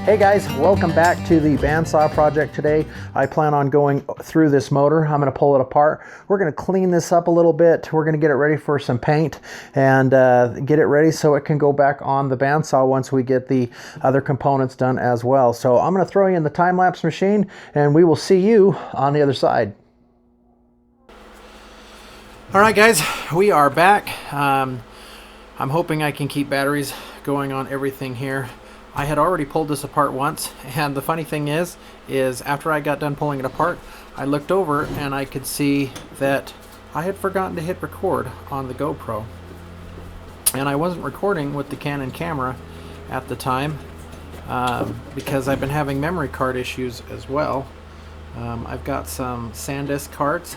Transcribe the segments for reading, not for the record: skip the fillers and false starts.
Hey guys, welcome back to the bandsaw project today. I plan on going through this motor. I'm going to pull it apart. We're going to clean this up a little bit. We're going to get it ready for some paint and get it ready so it can go back on the bandsaw once we get the other components done as well. So I'm going to throw you in the time-lapse machine and we will see you on the other side. Alright guys, we are back. I'm hoping I can keep batteries going on everything here. I had already pulled this apart once, and the funny thing is after I got done pulling it apart, I looked over and I could see that I had forgotten to hit record on the GoPro. And I wasn't recording with the Canon camera at the time because I've been having memory card issues as well. I've got some SanDisk cards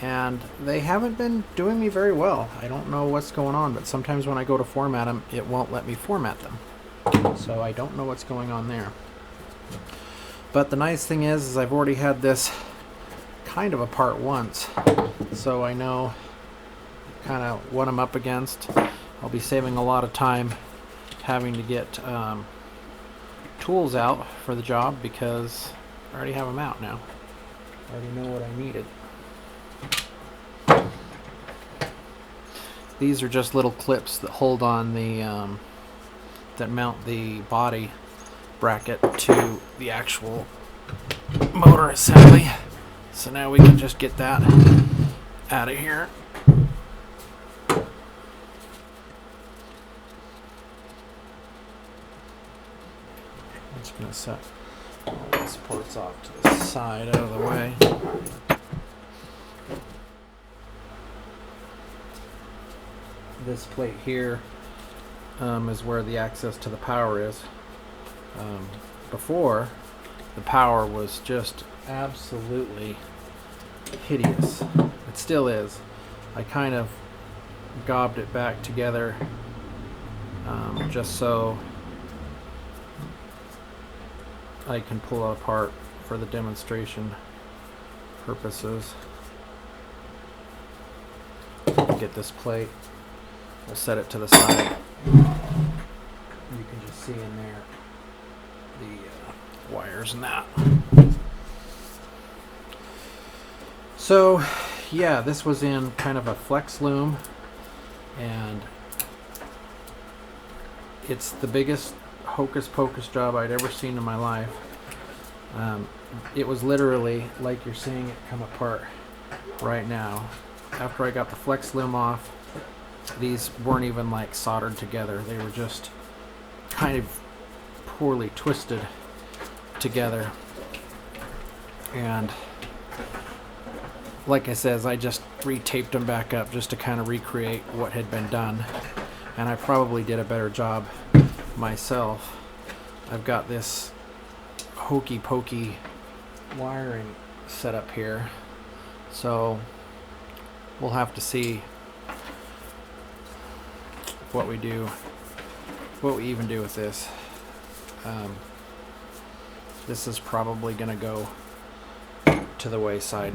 and they haven't been doing me very well. I don't know what's going on, but sometimes when I go to format them, it won't let me format them. So I don't know what's going on there. But the nice thing is I've already had this kind of apart once, so I know kind of what I'm up against. I'll be saving a lot of time having to get tools out for the job because I already have them out now. I already know what I needed. These are just little clips that hold on the that mount the body bracket to the actual motor assembly. So now we can just get that out of here. I'm just going to set all these ports off to the side out of the way. This plate here is where the access to the power is. Before, the power was just absolutely hideous. It still is. I kind of gobbed it back together just so I can pull it apart for the demonstration purposes. Get this plate. We'll set it to the side. You can just see in there the wires and that. So yeah, this was in kind of a flex loom, and it's the biggest hocus pocus job I'd ever seen in my life. It was literally like you're seeing it come apart right now. After I got the flex loom off, these weren't even like soldered together. They were just kind of poorly twisted together. And like I said, I just retaped them back up just to kind of recreate what had been done. And I probably did a better job myself. I've got this hokey pokey wiring set up here. So we'll have to see what we do, what we even do with this. This is probably gonna go to the wayside.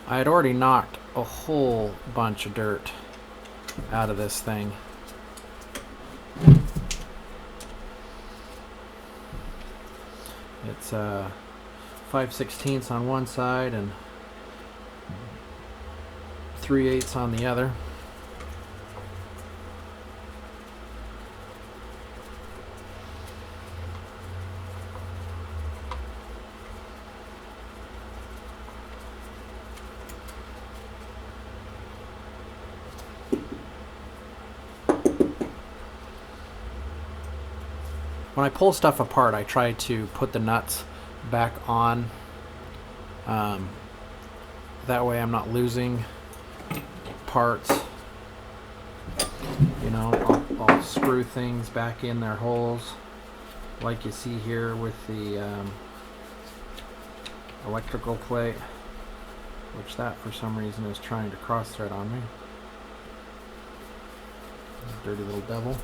I had already knocked a whole bunch of dirt out of this thing. It's 5/16 on one side and 3/8 on the other. When I pull stuff apart, I try to put the nuts back on. That way I'm not losing parts. You know, I'll screw things back in their holes like you see here with the electrical plate, which that for some reason is trying to cross thread on me. Dirty little devil.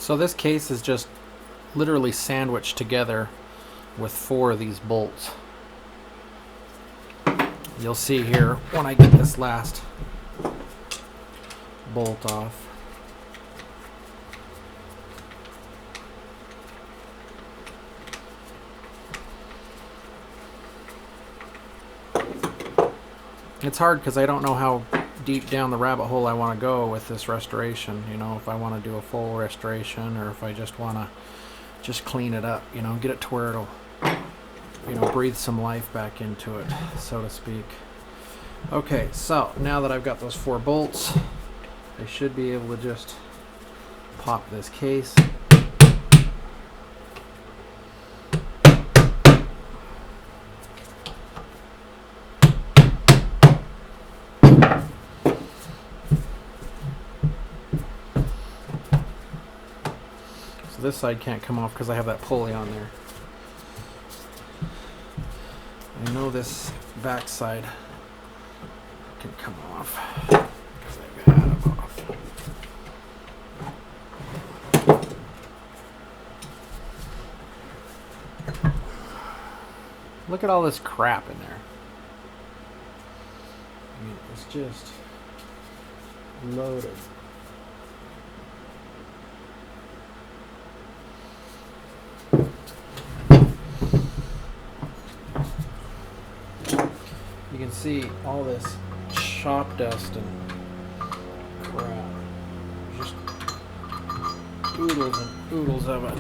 So this case is just literally sandwiched together with 4 of these bolts. You'll see here when I get this last bolt off. It's hard because I don't know how deep down the rabbit hole I want to go with this restoration. You know, if I want to do a full restoration or if I just want to just clean it up, you know, get it to where it'll, you know, breathe some life back into it, so to speak. Okay, so now that I've got those 4 bolts, I should be able to just pop this case. So this side can't come off because I have that pulley on there. I know this back side can come off because I've had it off. Look at all this crap in there. I mean, it's just loaded. You can see all this shop dust and crap. Just oodles and oodles of it.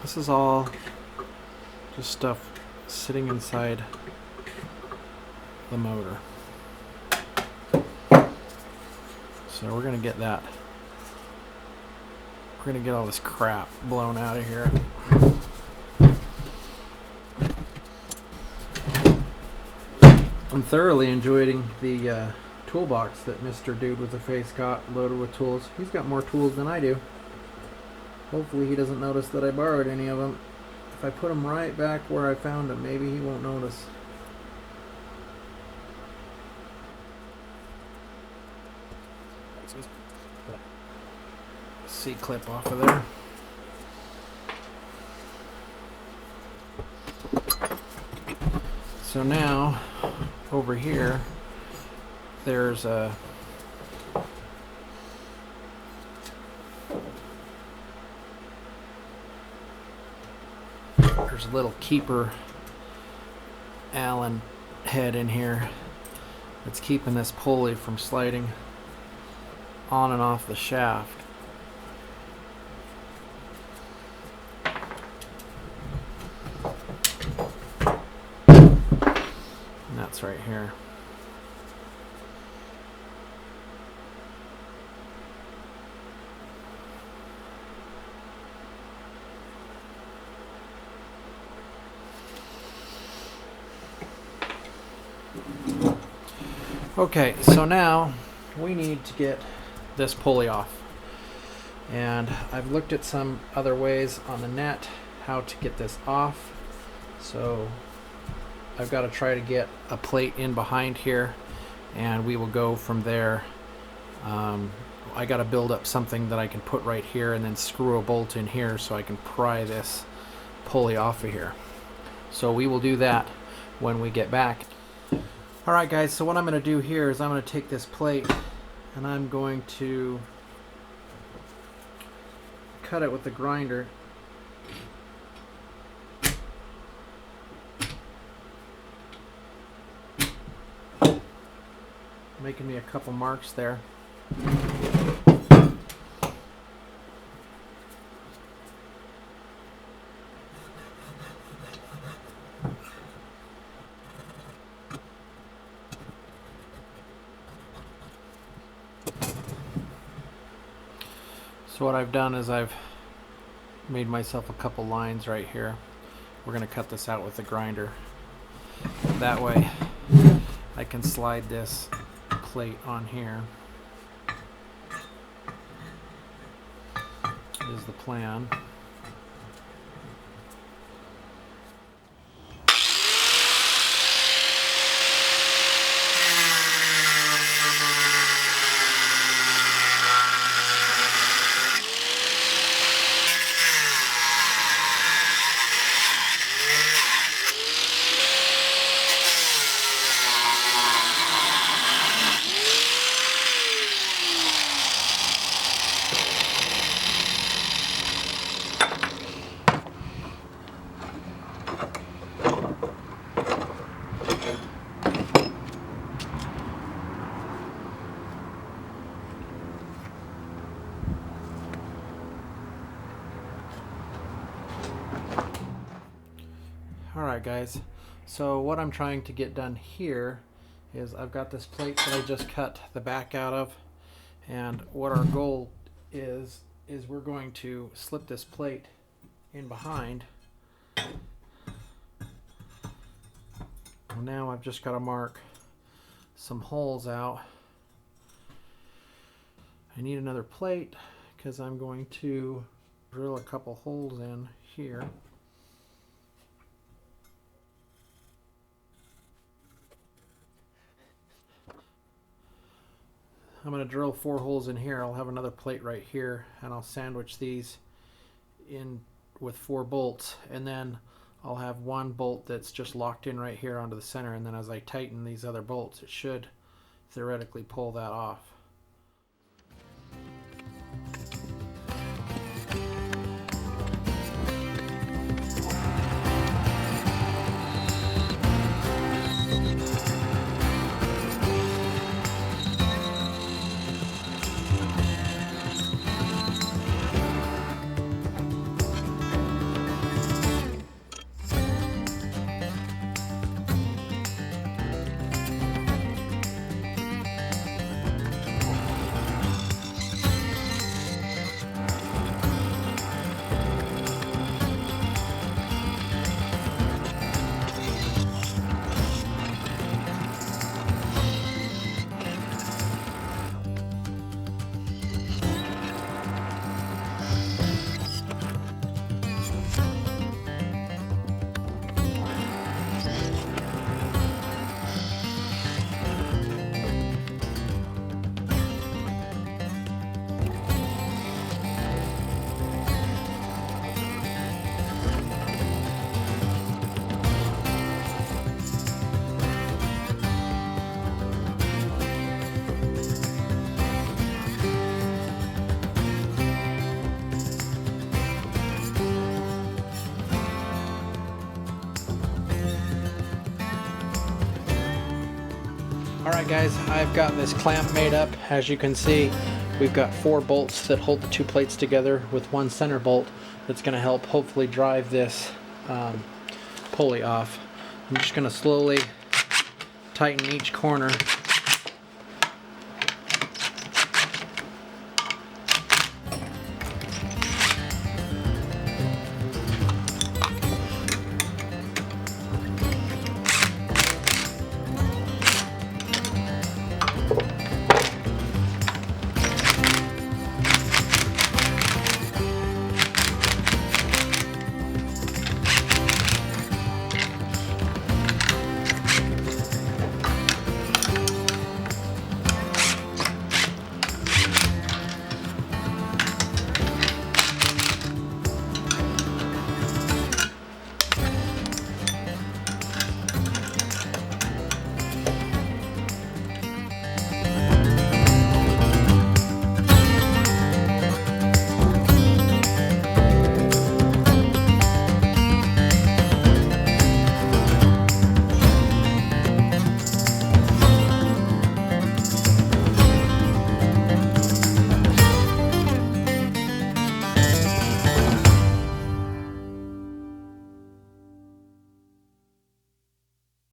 This is all just stuff sitting inside the motor. So we're gonna get that. We're gonna get all this crap blown out of here. I'm thoroughly enjoying the toolbox that Mr. Dude with the Face got loaded with tools. He's got more tools than I do. Hopefully he doesn't notice that I borrowed any of them. If I put them right back where I found them, maybe he won't notice. C-clip off of there. So now, over here, there's a little keeper Allen head in here that's keeping this pulley from sliding on and off the shaft. And that's right here. Okay, so now we need to get this pulley off. And I've looked at some other ways on the net how to get this off. So I've got to try to get a plate in behind here and we will go from there. I got to build up something that I can put right here and then screw a bolt in here so I can pry this pulley off of here. So we will do that when we get back. Alright guys, so what I'm going to do here is I'm going to take this plate and I'm going to cut it with the grinder. Making me a couple marks there. So what I've done is I've made myself a couple lines right here. We're going to cut this out with the grinder. That way I can slide this plate on here. Is the plan. Alright guys, so what I'm trying to get done here is I've got this plate that I just cut the back out of, and what our goal is we're going to slip this plate in behind. Now I've just got to mark some holes out. I need another plate because I'm going to drill a couple holes in here. I'm going to drill 4 holes in here. I'll have another plate right here, and I'll sandwich these in with 4 bolts, and then I'll have one bolt that's just locked in right here onto the center, and then as I tighten these other bolts, it should theoretically pull that off. Alright guys, I've got this clamp made up. As you can see, we've got 4 bolts that hold the 2 plates together with one center bolt that's going to help hopefully drive this pulley off. I'm just going to slowly tighten each corner